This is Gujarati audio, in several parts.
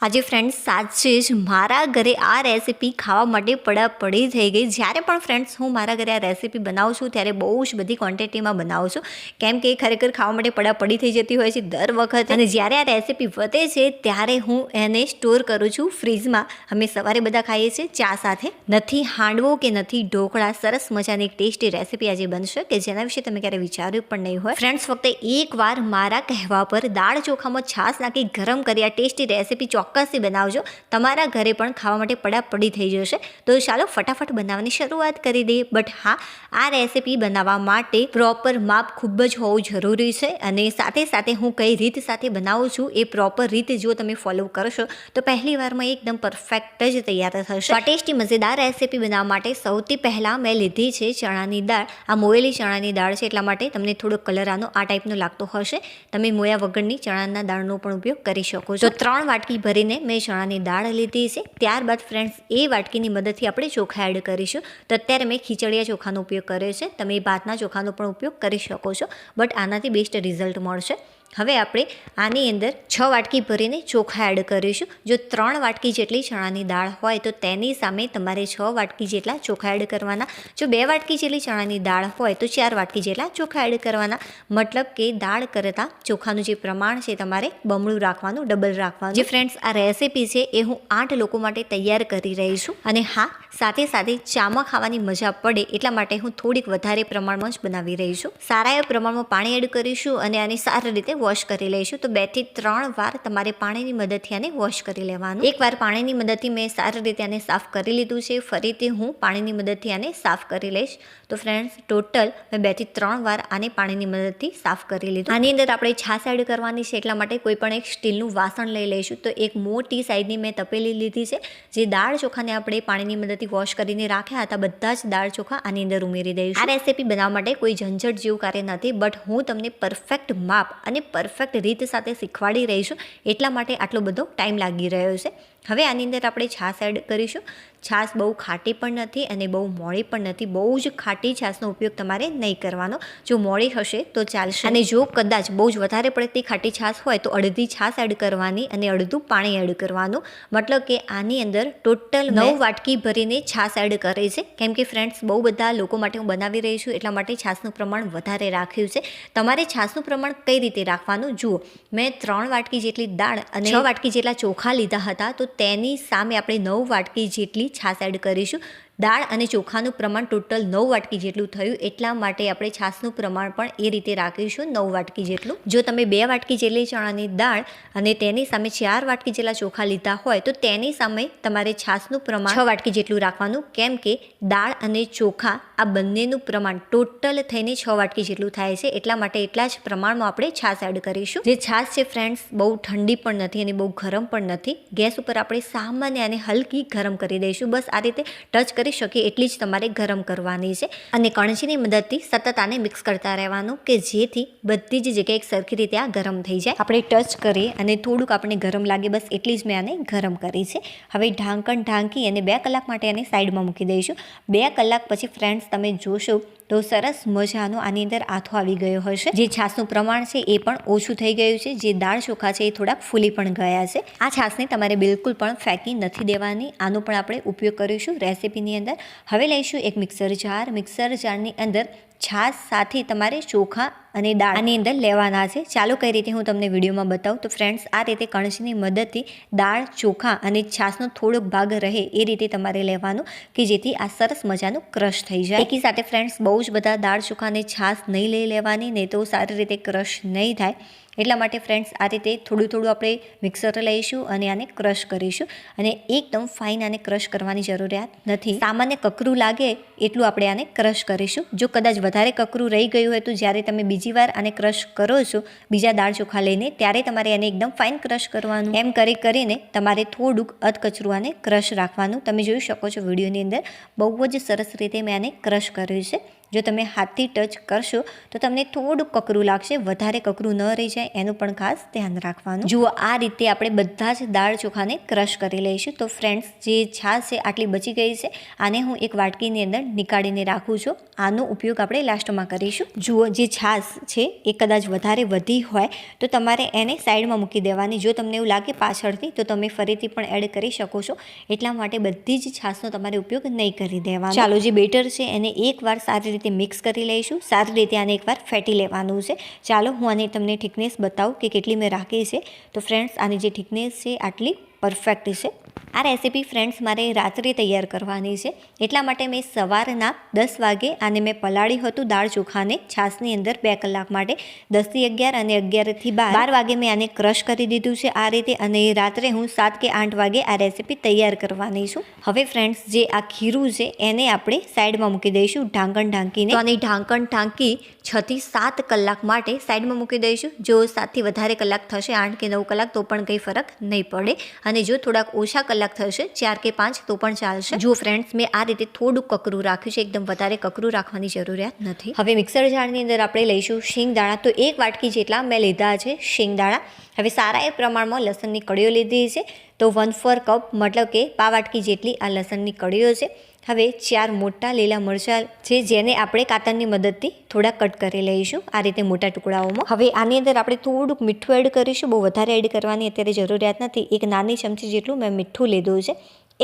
આજે ફ્રેન્ડ્સ સાચે જ મારા ઘરે આ રેસીપી ખાવા માટે પડાપડી થઈ ગઈ. જ્યારે પણ ફ્રેન્ડ્સ હું મારા ઘરે આ રેસીપી બનાવું છું ત્યારે બહુ જ બધી ક્વોન્ટિટીમાં બનાવું છું, કેમ કે ખરેખર ખાવા માટે પડાપડી થઈ જતી હોય છે દર વખતે. અને જ્યારે આ રેસીપી વધે છે ત્યારે હું એને સ્ટોર કરું છું ફ્રીજમાં. અમે સવારે બધા ખાઈએ છીએ ચા સાથે. નથી હાંડવો કે નથી ઢોકળા, સરસ મજાની એક ટેસ્ટી રેસીપી આજે બનશે કે જેના વિશે તમે ક્યારે વિચાર્યું પણ નહીં હોય. ફ્રેન્ડ્સ ફક્ત એકવાર મારા કહેવા પર દાળ ચોખામાં છાશ નાખી ગરમ કરી આ ટેસ્ટી રેસીપી ચોક્કસથી બનાવજો. તમારા ઘરે પણ ખાવા માટે પડાપડી થઈ જશે. તો ચાલો ફટાફટ બનાવવાની શરૂઆત કરી દઈએ. બટ હા, આ રેસીપી બનાવવા માટે પ્રોપર માપ ખૂબ જ હોવું જરૂરી છે. અને સાથે સાથે હું કઈ રીત સાથે બનાવું છું એ પ્રોપર રીતે જો તમે ફોલો કરશો તો પહેલી વારમાં એકદમ પરફેક્ટ જ તૈયાર થશે. આ ટેસ્ટી મજેદાર રેસીપી બનાવવા માટે સૌથી પહેલાં મેં લીધી છે ચણાની દાળ. આ મોયેલી ચણાની દાળ છે, એટલા માટે તમને થોડો કલર આનો આ ટાઈપનો લાગતો હશે. તમે મોયા વગરની ચણાના દાળનો પણ ઉપયોગ કરી શકો છો. તો 3 વાટકી ભરીને મેં ચણાની દાળ લીધી છે. ત્યારબાદ ફ્રેન્ડ્સ એ વાટકીની મદદથી આપણે ચોખા એડ કરીશું. તો અત્યારે મેં ખીચડિયા ચોખાનો ઉપયોગ કર્યો છે. તમે ભાતના ચોખાનો પણ ઉપયોગ કરી શકો છો, બટ આનાથી બેસ્ટ રિઝલ્ટ મળશે. હવે આપણે આની અંદર 6 વાટકી ભરીને ચોખા એડ કરીશું. જો 3 વાટકી જેટલી ચણાની દાળ હોય તો તેની સામે તમારે 6 વાટકી જેટલા ચોખા એડ કરવાના. જો 2 વાટકી જેટલી ચણાની દાળ હોય તો 4 વાટકી જેટલા ચોખા એડ કરવાના. મતલબ કે દાળ કરતાં ચોખાનું જે પ્રમાણ છે તમારે બમણું રાખવાનું, ડબલ રાખવાનું. જે ફ્રેન્ડ્સ આ રેસીપી છે એ હું 8 લોકો માટે તૈયાર કરી રહી છું. અને હા, સાથે સાથે ચામાં ખાવાની મજા પડે એટલા માટે હું થોડીક વધારે પ્રમાણમાં જ બનાવી રહી છું. સારા એવા પ્રમાણમાં પાણી એડ કરીશું અને આને સારી રીતે વોશ કરી લઈશું. તો 2 થી 3 વાર તમારે પાણીની મદદથી આને વોશ કરી લેવાનું. એકવાર પાણીની મદદથી મેં સારી રીતે આને સાફ કરી લીધું છે. ફરીથી હું પાણીની મદદથી આને સાફ કરી લઈશ. તો ફ્રેન્ડ્સ ટોટલ મેં 2 થી 3 વાર આને પાણીની મદદથી સાફ કરી લીધું. આની અંદર આપણે છાશ એડ કરવાની છે, એટલા માટે કોઈ પણ એક સ્ટીલનું વાસણ લઈ લઈશું. તો એક મોટી સાઈઝની મેં તપેલી લીધી છે. જે દાળ ચોખાને આપણે પાણીની મદદથી વોશ કરીને રાખ્યા હતા, બધા જ દાળ ચોખા આની અંદર ઉમેરી દઈશું. આ રેસીપી બનાવવા માટે કોઈ ઝંઝટ જેવું કાર્ય નથી, બટ હું તમને પરફેક્ટ માપ અને પરફેક્ટ રીત સાથે શીખવાડી રહી છું, એટલા માટે આટલો બધો ટાઈમ લાગી રહ્યો છે. હવે આની અંદર આપણે છાશ એડ કરીશું. છાશ બહુ ખાટી પણ નથી અને બહુ મોળી પણ નથી. બહુ જ ખાટી છાશનો ઉપયોગ તમારે નહીં કરવાનો. જો મોળી હશે તો ચાલશે. અને જો કદાચ બહુ જ વધારે પડતી ખાટી છાશ હોય તો અડધી છાશ એડ કરવાની અને અડધું પાણી એડ કરવાનું. મતલબ કે આની અંદર ટોટલ 9 વાટકી ભરીને છાશ એડ કરે છે. કેમ કે ફ્રેન્ડ્સ બહુ બધા લોકો માટે હું બનાવી રહી છું, એટલા માટે છાશનું પ્રમાણ વધારે રાખ્યું છે. તમારે છાશનું પ્રમાણ કઈ રીતે રાખવાનું જુઓ. મેં 3 વાટકી જેટલી દાળ અને 6 વાટકી જેટલા ચોખા લીધા હતા, તો તેની સામે આપણે 9 વાટકી જેટલી છાશ એડ કરીશું. દાળ અને ચોખાનું પ્રમાણ ટોટલ 9 વાટકી જેટલું થયું, એટલા માટે આપણે છાશનું પ્રમાણ પણ એ રીતે રાખીશું 9 વાટકી જેટલું. જો તમે 2 વાટકી જેટલી ચણાની દાળ અને તેની સામે 4 વાટકી જેટલા ચોખા લીધા હોય તો તેની સામે તમારે છાશનું પ્રમાણ 6 વાટકી જેટલું રાખવાનું. કેમ કે દાળ અને ચોખા આ બંનેનું પ્રમાણ ટોટલ થઈને 6 વાટકી જેટલું થાય છે, એટલા માટે એટલા જ પ્રમાણમાં આપણે છાશ એડ કરીશું. જે છાશ છે ફ્રેન્ડ્સ બહુ ઠંડી પણ નથી અને બહુ ગરમ પણ નથી. ગેસ ઉપર આપણે સામાન્ય અને હલકી ગરમ કરી દઈશું. બસ આ રીતે ટચ કરી શકીએ એટલી જ તમારે ગરમ કરવાની છે. અને કણછીની મદદથી સતત આને મિક્સ કરતા રહેવાનું કે જેથી બધી જ જગ્યાએ એક સરખી રીતે આ ગરમ થઈ જાય. આપણે ટચ કરીએ અને થોડુંક આપણે ગરમ લાગે, બસ એટલી જ મેં આને ગરમ કરી છે. હવે ઢાંકણ ઢાંકી અને 2 કલાક માટે આને સાઈડમાં મૂકી દઈશું. 2 કલાક પછી ફ્રેન્ડ્સ તમે જોશો તો સરસ મજાનો આની અંદર આથો આવી ગયો હશે. જે છાશનું પ્રમાણ છે એ પણ ઓછું થઈ ગયું છે. જે દાળ ચોખા છે એ થોડાક ફૂલી પણ ગયા છે. આ છાશને તમારે બિલકુલ પણ ફેંકી નથી દેવાની. આનો પણ આપણે ઉપયોગ કરીશું રેસીપીની અંદર. હવે લઈશું એક મિક્સર જાર. મિક્સર જારની અંદર છાશ સાથે તમારે ચોખા અને દાળ આની અંદર લેવાના છે. ચાલો કઈ રીતે હું તમને વિડીયોમાં બતાવું. તો ફ્રેન્ડ્સ આ રીતે કણછની મદદથી દાળ, ચોખા અને છાશનો થોડોક ભાગ રહે એ રીતે તમારે લેવાનું કે જેથી આ સરસ મજાનું ક્રશ થઈ જાય. એકી સાથે ફ્રેન્ડ્સ બહુ જ બધા દાળ, ચોખા અને છાશ નહીં લઈ લેવાની, નહીં તો સારી રીતે ક્રશ નહીં થાય. એટલા માટે ફ્રેન્ડ્સ આ રીતે થોડું થોડું આપણે મિક્સર લઈશું અને આને ક્રશ કરીશું. અને એકદમ ફાઇન આને ક્રશ કરવાની જરૂરિયાત નથી. સામાન્ય કકરું લાગે એટલું આપણે આને ક્રશ કરીશું. જો કદાચ વધારે કકરું રહી ગયું હોય તો જ્યારે તમે બીજી વાર આને ક્રશ કરો છો બીજા દાળ ચોખા લઈને, ત્યારે તમારે આને એકદમ ફાઇન ક્રશ કરવાનું. એમ કરીને તમારે થોડુંક અધકચરું આને ક્રશ રાખવાનું. તમે જોઈ શકો છો વિડીયોની અંદર બહુ જ સરસ રીતે મેં આને ક્રશ કર્યું છે. જો તમે હાથથી ટચ કરશો તો તમને થોડુંક કકરું લાગશે, વધારે કકરું ન રહી જાય એનું પણ ખાસ ધ્યાન રાખવાનું. જુઓ આ રીતે આપણે બધા જ દાળ ચોખાને ક્રશ કરી લઈશું. તો ફ્રેન્ડ્સ, જે છાશ છે આટલી બચી ગઈ છે, આને હું એક વાટકીની અંદર નીકાળીને રાખું છું. આનો ઉપયોગ આપણે લાસ્ટમાં કરીશું. જુઓ જે છાશ છે એ કદાચ વધારે વધી હોય તો તમારે એને સાઈડમાં મૂકી દેવાની. જો તમને એવું લાગે પાછળથી તો તમે ફરીથી પણ એડ કરી શકો છો. એટલા માટે બધી જ છાશનો તમારે ઉપયોગ નહીં કરી દેવાનો. ચાલો, જે બેટર છે એને એકવાર સારી રીતે મિક્સ કરી લઈશું. સારી રીતે આને એકવાર ફેટી લેવાનું છે. ચાલો હું આને તમને થિકનેસ બતાવું કે કેટલી મેં રાખી છે. તો ફ્રેન્ડ્સ, આની જે થિકનેસ છે આટલી પરફેક્ટ છે. આ રેસીપી ફ્રેન્ડ્સ મારે રાત્રે તૈયાર કરવાની છે, એટલા માટે મેં સવારના 10 વાગે આને મેં પલાળ્યું હતું દાળ ચોખાને છાશની અંદર 2 કલાક માટે. 10 થી 11 અને 11 થી 12 વાગે મેં આને ક્રશ કરી દીધું છે આ રીતે, અને રાત્રે હું 7 કે 8 વાગે આ રેસીપી તૈયાર કરવાની છું. હવે ફ્રેન્ડ્સ, જે આ ખીરું છે એને આપણે સાઈડમાં મૂકી દઈશું ઢાંકણ ઢાંકીને. તો આની ઢાંકણ ઢાંકી 6 થી 7 કલાક માટે સાઈડમાં મૂકી દઈશું. જો 7 થી વધારે કલાક થશે, 8 કે 9 કલાક, તો પણ કંઈ ફરક નહીં પડે. અને જો થોડાક ઓછા કલાક થશે, 4 કે 5, તો પણ ચાલશે. જો ફ્રેન્ડ્સ, મેં આ રીતે થોડુંક કકરું રાખ્યું છે, એકદમ વધારે કકરું રાખવાની જરૂરિયાત નથી. હવે મિક્સર જારની અંદર આપણે લઈશું શિંગદાણા. તો 1 વાટકી જેટલા મેં લીધા છે શિંગદાણા. હવે સારા એ પ્રમાણમાં લસણની કળીઓ લીધી છે. તો 1/4 કપ મતલબ કે પા વાટકી જેટલી આ લસણની કળીઓ છે. હવે 4 મોટા લીલા મરચાં છે, જેને આપણે કાતરની મદદથી થોડા કટ કરી લઈશું આ રીતે મોટા ટુકડાઓમાં. હવે આની અંદર આપણે થોડુંક મીઠું એડ કરીશું. બહુ વધારે એડ કરવાની અત્યારે જરૂરિયાત નથી. 1 નાની ચમચી જેટલું મેં મીઠું લીધું છે.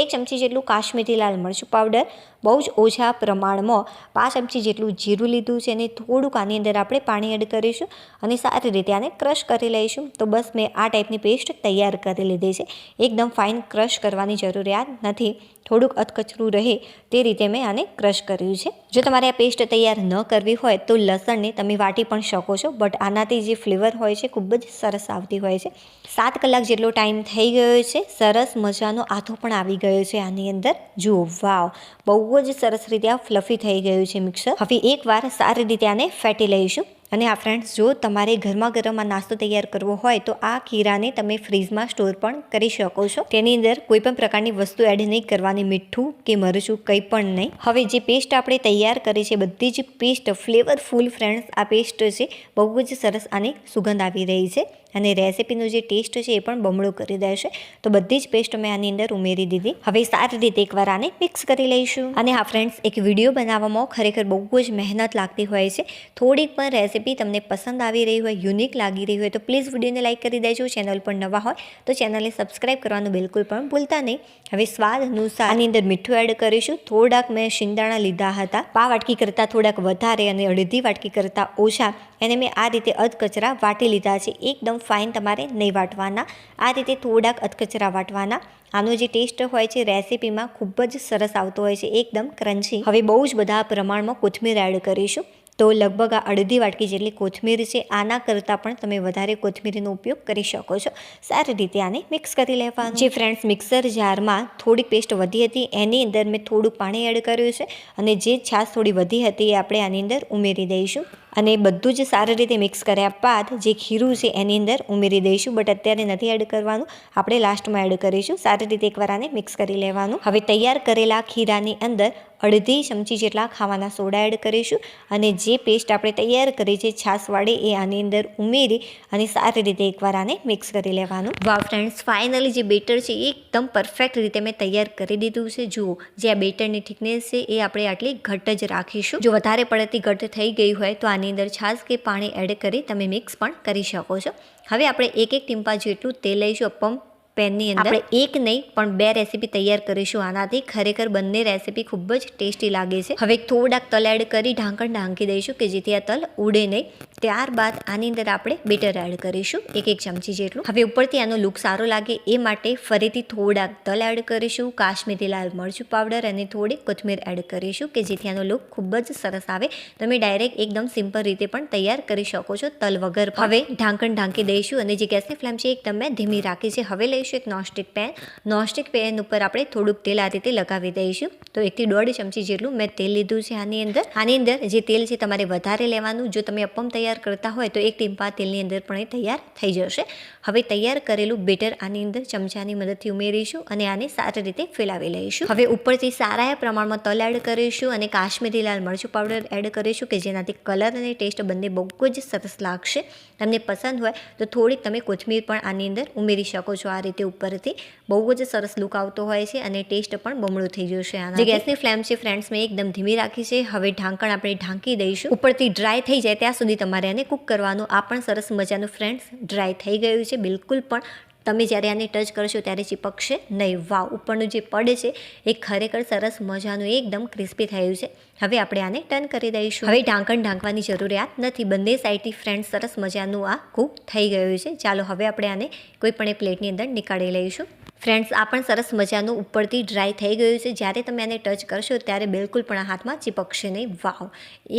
1 ચમચી જેટલું કાશ્મીરી લાલ મરચું પાવડર, બહુ જ ઓછા પ્રમાણમાં 5 ચમચી જેટલું જીરું લીધું છે, અને થોડુંક આની અંદર આપણે પાણી એડ કરીશું અને સારી રીતે આને ક્રશ કરી લઈશું. તો બસ મેં આ ટાઈપની પેસ્ટ તૈયાર કરી લીધી છે. એકદમ ફાઇન ક્રશ કરવાની જરૂરિયાત નથી, થોડુંક અધકચરું રહે તે રીતે મેં આને ક્રશ કર્યું છે. જો તમારે આ પેસ્ટ તૈયાર ન કરવી હોય તો લસણને તમે વાટી પણ શકો છો, બટ આનાથી જે ફ્લેવર હોય છે ખૂબ જ સરસ આવતી હોય છે. 7 કલાક જેટલો ટાઈમ થઈ ગયો છે. સરસ મજાનો આથો પણ આવી ગયો છે આની અંદર. જુઓ, વાવ, બહુ જ સરસ રીતે આ ફ્લફી થઈ ગયું છે મિક્સર. હવે એકવાર સારી રીતે આને ફેટી લઈશું. અને આ ફ્રેન્ડ્સ, જો તમારે ગરમા ગરમ આ નાસ્તો તૈયાર કરવો હોય તો આ ખીરાને તમે ફ્રીજમાં સ્ટોર પણ કરી શકો છો. તેની અંદર કોઈ પણ પ્રકારની વસ્તુ એડ નહીં કરવાની, મીઠું કે મરચું કંઈ પણ નહીં. હવે જે પેસ્ટ આપણે તૈયાર કરી છે, બધી જ પેસ્ટ ફ્લેવરફુલ ફ્રેન્ડ્સ આ પેસ્ટ છે, બહુ જ સરસ આની સુગંધ આવી રહી છે. અને રેસીપીનો જે ટેસ્ટ છે એ પણ બમણો કરી દેશે. તો બધી જ પેસ્ટ મેં આની અંદર ઉમેરી દીધી. હવે સારી રીતે એકવાર આને મિક્સ કરી લઈશું. અને હા ફ્રેન્ડ્સ, એક વિડીયો બનાવવામાં ખરેખર બહુ જ મહેનત લાગતી હોય છે. થોડીક પણ રેસીપી તમને પસંદ આવી રહી હોય, યુનિક લાગી રહી હોય તો પ્લીઝ વિડીયોને લાઇક કરી દેજો. ચેનલ પર નવા હોય તો ચેનલને સબસ્ક્રાઈબ કરવાનું બિલકુલ પણ ભૂલતા નહીં. હવે સ્વાદ અનુસાર આની અંદર મીઠું એડ કરીશું. થોડાક મેં શિંગદાણા લીધા હતા, પા વાટકી કરતાં થોડાક વધારે અને અડધી વાટકી કરતાં ઓછા, એને મેં આ રીતે અધકચરા વાટી લીધા છે. એકદમ ફાઇન તમારે નહીં વાટવાના, આ રીતે થોડાક અધકચરા વાટવાના. આનો જે ટેસ્ટ હોય છે રેસીપીમાં ખૂબ જ સરસ આવતો હોય છે, એકદમ ક્રન્ચી. હવે બહુ જ બધા પ્રમાણમાં કોથમીર એડ કરીશું. તો લગભગ આ અડધી વાટકી જેટલી કોથમીર છે. આના કરતાં પણ તમે વધારે કોથમીરનો ઉપયોગ કરી શકો છો. સારી રીતે આને મિક્સ કરી લેવાનું. જે ફ્રેન્ડ્સ, મિક્સર જારમાં થોડીક પેસ્ટ વધી હતી એની અંદર મેં થોડુંક પાણી એડ કર્યું છે, અને જે છાશ થોડી વધી હતી એ આપણે આની અંદર ઉમેરી દઈશું. અને બધું જ સારી રીતે મિક્સ કર્યા બાદ જે ખીરું છે એની અંદર ઉમેરી દઈશું. બટ અત્યારે નથી એડ કરવાનું, આપણે લાસ્ટમાં એડ કરીશું. સારી રીતે એકવાર આને મિક્સ કરી લેવાનું. હવે તૈયાર કરેલા ખીરાની અંદર અડધી ચમચી જેટલા ખાવાના સોડા એડ કરીશું, અને જે પેસ્ટ આપણે તૈયાર કરી છે છાશવાળી એ આની અંદર ઉમેરી અને સારી રીતે એકવાર આને મિક્સ કરી લેવાનું. વાહ ફ્રેન્ડ્સ, ફાઇનલી જે બેટર છે એ એકદમ પરફેક્ટ રીતે મેં તૈયાર કરી દીધું છે. જુઓ, જે આ બેટરની થિકનેસ છે એ આપણે આટલી ઘટ જ રાખીશું. જો વધારે પડતી ઘટ થઈ ગઈ હોય તો આની અંદર છાશ કે પાણી એડ કરી તમે મિક્સ પણ કરી શકો છો. હવે આપણે 1 ટીમ્પા જેટલું તેલ લઈશું. અપમ પેનની અંદર આપણે 1 નહીં પણ 2 રેસીપી તૈયાર કરીશું આનાથી. ખરેખર બંને રેસીપી ખૂબ જ ટેસ્ટી લાગે છે. હવે થોડાક તલ એડ કરી ઢાંકણ ઢાંકી દઈશું કે જેથી આ તલ ઉડે નહીં. ત્યારબાદ આની અંદર આપણે બેટર એડ કરીશું 1 ચમચી જેટલું. હવે ઉપરથી આનો લુક સારો લાગે એ માટે ફરીથી થોડાક તલ એડ કરીશું, કાશ્મીરી લાલ મરચું પાવડર અને થોડી કોથમીર એડ કરીશું કે જેથી આનો લુક ખૂબ જ સરસ આવે. તમે ડાયરેક્ટ એકદમ સિમ્પલ રીતે પણ તૈયાર કરી શકો છો તલ વગર. હવે ઢાંકણ ઢાંકી દઈશું અને જે ગેસની ફ્લેમ છે એકદમ મેં ધીમી રાખી છે. હવે લઈશું લઈશું એક નોનસ્ટિક પેન ઉપર આપણે થોડુંક તેલ આ રીતે લગાવી દઈશું. તો 1 થી 1.5 ચમચી જેટલું મેં તેલ લીધું છે. આની અંદર જે તેલ છે તમારે વધારે લેવાનું. જો તમે અપમ તૈયાર કરતા હોય તો 1 ટીમ્પા તેલની અંદર પણ એ તૈયાર થઈ જશે. હવે તૈયાર કરેલું બેટર આની અંદર ચમચાની મદદથી ઉમેરીશું અને આને સારી રીતે ફેલાવી લઈશું. હવે ઉપરથી સારા પ્રમાણમાં તલ એડ કરીશું અને કાશ્મીરી લાલ મરચું પાવડર એડ કરીશું કે જેનાથી કલર અને ટેસ્ટ બંને બહુ જ સરસ લાગશે. તમને પસંદ હોય તો થોડીક તમે કોથમીર પણ આની અંદર ઉમેરી શકો છો. આ રીતે ઉપરથી બહુ જ સરસ લુક આવતો હોય છે અને ટેસ્ટ પણ બમણું થઈ જશે. જે ગેસની ફ્લેમ છે ફ્રેન્ડ્સ મેં એકદમ ધીમી રાખી છે. હવે ઢાંકણ આપણે ઢાંકી દઈશું. ઉપરથી ડ્રાય થઈ જાય ત્યાં સુધી તમારે આને કૂક કરવાનું. આ પણ સરસ મજાનું ફ્રેન્ડ્સ ડ્રાય થઈ ગયું છે. બિલકુલ પણ તમે જ્યારે આને ટચ કરશો ત્યારે ચીપકશે નહીં. વાવ, ઉપરનું જે પડ છે એ ખરેખર સરસ મજાનું એકદમ ક્રિસ્પી થયું છે. હવે આપણે આને ટર્ન કરી દઈશું. હવે ઢાંકણ ઢાંકવાની જરૂરિયાત નથી. બંને સાઈડથી ફ્રેન્ડ્સ સરસ મજાનું આ કૂક થઈ ગયું છે. ચાલો હવે આપણે આને કોઈ પણ એક પ્લેટની અંદર નીકાળી લઈશું. ફ્રેન્ડ્સ આ પણ સરસ મજાનું ઉપરથી ડ્રાય થઈ ગયું છે. જ્યારે તમે આને ટચ કરશો ત્યારે બિલકુલ પણ આ હાથમાં ચીપકશે નહીં. વાવ,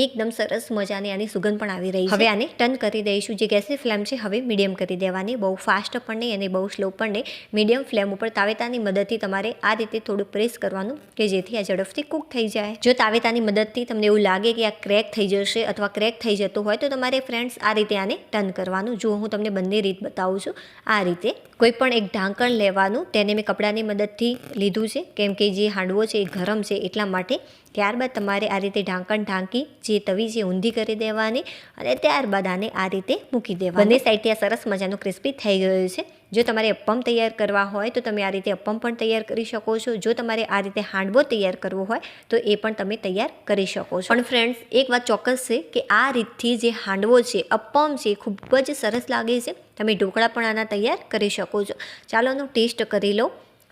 એકદમ સરસ મજાની આની સુગંધ પણ આવી રહી છે. હવે આને ટર્ન કરી દઈશું. જે ગેસની ફ્લેમ છે હવે મીડિયમ કરી દેવાની. બહુ ફાસ્ટ પણ નહીં અને બહુ સ્લો પણ નહીં. મીડિયમ ફ્લેમ ઉપર તાવેતાની મદદથી તમારે આ રીતે થોડું પ્રેસ કરવાનું કે જેથી આ ઝડપથી કૂક થઈ જાય. જો તાવેતાની મદદથી તમને એવું લાગે કે આ ક્રેક થઈ જશે અથવા ક્રેક થઈ જતો હોય તો તમારે ફ્રેન્ડ્સ આ રીતે આને ટર્ન કરવાનું. જો હું તમને બંને રીત બતાવું છું. આ રીતે કોઈ પણ એક ઢાંકણ લેવાનું. તેને મેં કપડાની મદદથી લીધું છે કેમ કે જે હાંડવો છે એ ગરમ છે એટલા માટે. ત્યારબાદ તમારે આ રીતે ઢાંકણ ઢાંકી જે તવી છે ઊંધી કરી દેવાની અને ત્યારબાદ આને આ રીતે મૂકી દેવાની. બંને સાઈડથી આ સરસ મજાનું ક્રિસ્પી થઈ ગયું છે. જો તમારે અપ્પમ તૈયાર કરવા હોય તો તમે આ રીતે અપ્પમ પણ તૈયાર કરી શકો છો. જો તમારે આ રીતે હાંડવો તૈયાર કરવો હોય તો એ પણ તમે તૈયાર કરી શકો છો. પણ ફ્રેન્ડ્સ એક વાત ચોક્કસ છે કે આ રીતથી જે હાંડવો છે અપ્પમ છે ખૂબ જ સરસ લાગે છે. તમે ઢોકળા પણ આના તૈયાર કરી શકો છો. ચાલો આનો ટેસ્ટ કરી લો.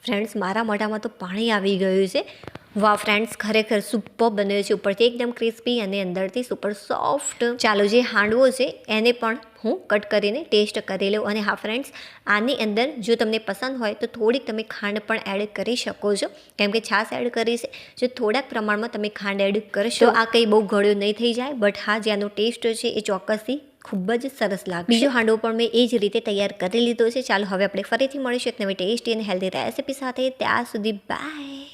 ફ્રેન્ડ્સ મારા મોઢામાં તો પાણી આવી ગયું છે. વાહ ફ્રેન્ડ્સ, ખરેખર સુપર બન્યો છે. ઉપરથી એકદમ ક્રિસ્પી અને અંદરથી સુપર સોફ્ટ. ચાલો જે હાંડવો છે એને પણ હું કટ કરીને ટેસ્ટ કરી લઉં. અને હા ફ્રેન્ડ્સ, આની અંદર જો તમને પસંદ હોય તો થોડીક તમે ખાંડ પણ એડ કરી શકો છો કેમ કે છાશ એડ કરી છે. જો થોડાક પ્રમાણમાં તમે ખાંડ એડ કરશો આ કંઈ બહુ ગળ્યો નહીં થઈ જાય. બટ હા, જે આનો ટેસ્ટ છે એ ચોક્કસથી ખૂબ જ સરસ લાગે. બીજો હાંડવો પણ મેં એ જ રીતે તૈયાર કરી લીધો છે. ચાલો હવે આપણે ફરીથી મળીશું એક નવી ટેસ્ટી અને હેલ્ધી રેસિપી સાથે. ત્યાં સુધી બાય.